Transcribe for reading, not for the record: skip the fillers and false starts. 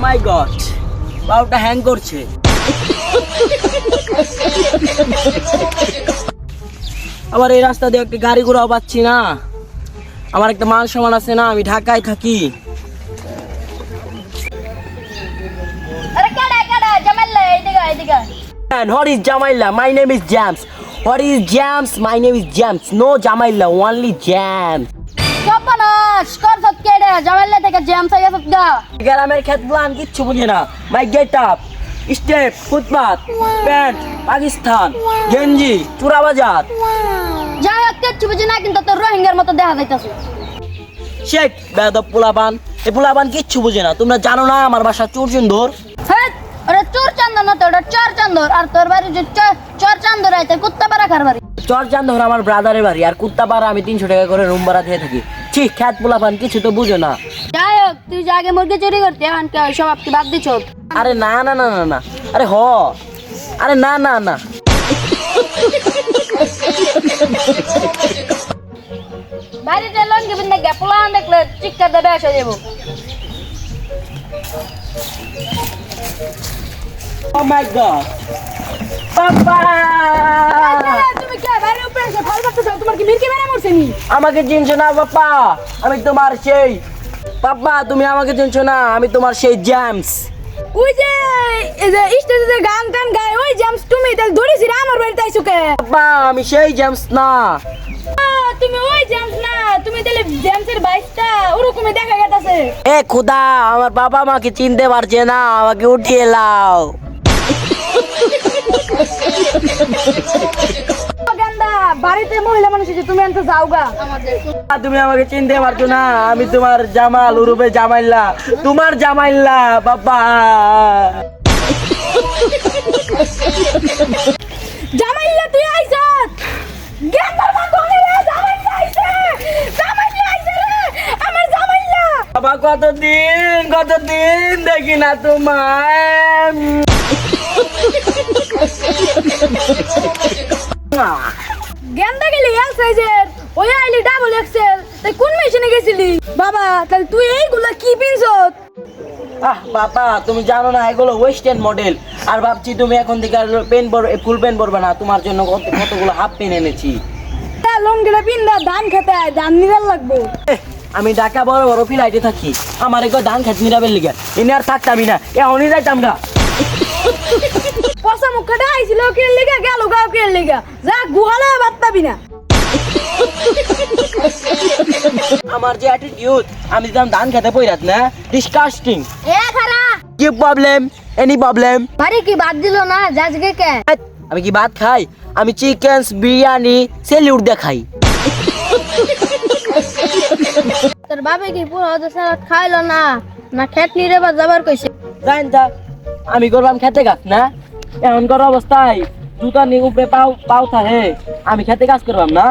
মাই god, বাউটা hang করছে। আবার এই রাস্তা দিয়ে একটা গাড়ি ঘোড়াও পাচ্ছি না। আমার একটা মান সম্মান আছে না, আমি ঢাকায় থাকি। আরে কেডা কেডা জামাইলা এদিকে And what is Jamaila? My name is James. What is James? My name is James. No Jamaila, only James. সপনাশ করছত কেডা জামাইলা থেকে জ্যাম হয়ে গেছত গা। গ্রামের ক্ষেতগুলো আমি কিচ্ছু বুঝি না। মাই গেট আপ, স্টেপ, ফুটপাত, প্যান্ট, পাকিস্তান, গেঞ্জি, চূড়া বাজার। যাই হোক কিচ্ছু বুঝি না, কিন্তু তোর রোহিঙ্গার মতো দেখা যাইতাছে। শেখ বেদব পোলাপান, এই পোলাপান কিচ্ছু বুঝে না। তোমরা জানো না আমার বাসা চুরচুন্দর। হ্যাঁ ওরা চোর চান্দর না তো, ওটা চর চান্দর। আর তোর বাড়ি যে চর চান্দর আইতে কুত্তা পাড়া খার বাড়ি। চরচান্দর আমার ব্রাদারের বাড়ি, আর কুত্তাপাড়া আমি 300 টাকা করে রুম ভাড়া দিয়ে থাকি। ঠিক খ্যাত পোলাপান কিছু তো বুঝো না। যাই হোক তুই যে আগে মুরগি চুরি করতে, এখন কে সব আপনি বাদ দিছ? আরে না না না না না, আরে হ, আরে না না না। বাড়িতে লঙ্গি বিন্দা গ্যাপলান দেখলে চিৎকার দেবে এসে যাবো। Oh my god, পাপা! তুমি কে বাইরে উপরে এসে ফল করতেছ? তোমার কি মির্কি বেড়া মরছে নি? আমাকে চিনছো না পাপা? আমি তোমার সেই পাপা। তুমি আমাকে চিনছো না? আমি তোমার সেই জেমস। ওই যে এই যে স্টেজে গান টান গায় ওই জেমস তুমি, তাহলে ধরেছি রে আমার বাড়িতে আইছো কে? পাপা আমি সেই জেমস না। তুমি ওই জেমস না, তুমি তাহলে জেমসের বাইকটা ওরকমই দেখা গেছে। এ খুদা, আমার বাবা আমাকে চিনতে পারছে না, আমাকে উঠিয়ে লাও। গান্দা বাড়িতে মহিলা মানুষ আছে, তুমি এনতে যাওগা। আমাদের তুমি আমাকে চিনতে পারছো না, আমি তোমার জামাল উরুবে জামাইল্লা, তোমার জামাইল্লা বাবা। জামাইল্লা তুই আইছত? গান্দার বন্ধ হয়ে রে, জামাইল্লা আইছে, জামাইল্লা আইছে রে, আমার জামাইল্লা। বাবা কতদিন দেখি না তোমায়। গেন্দা গেলি এল সাইজের, ওই আইলি ডাবল এক্সেল, তাই কোন মেশিনে গেছিলি? বাবা তাহলে তুই এইগুলা কি পিনছত? আহ বাবা, তুমি জানো না এগুলো ওয়েস্টার্ন মডেল। আর ভাবছি তুমি এখন থেকে আর ফুল প্যান্ট পরবে না, তোমার জন্য কতগুলো হাফ প্যান্ট এনেছি। লঙ্গিটা পিন্দা ধান খেতে ধান নিরাল লাগবো। আমি ঢাকা বড় বড় ফ্লাইটে থাকি, আমার একবার ধান খেত নিরাবের লিগে এনে আর থাকতামই না, এখনই যাইতাম গা। পচা মুখটা আইছিল কে লিগা, গেল গাও কে লিগা, যা গুহালে বাদ পাবি না। আমার যে অ্যাটিটিউড, আমি দিতাম ধান খেতে পইরাত না, ডিসকাস্টিং। এ খারা কি প্রবলেম? Any problem? বাড়ি কি বাদ দিল না জাজকে কে? আমি কি ভাত খাই? আমি চিকেন বিরিয়ানি সেলিউট দেখাই। তোর বাবে কি পুরো সারা খাইলো না, না খেত নিরে বা যাবার কইছে? জানেন তা আমি করলাম খেতে কাজ না, এখন করার অবস্থায় জুতা নিয়ে উপরে পাও থাকে, আমি খেতে কাজ করলাম না।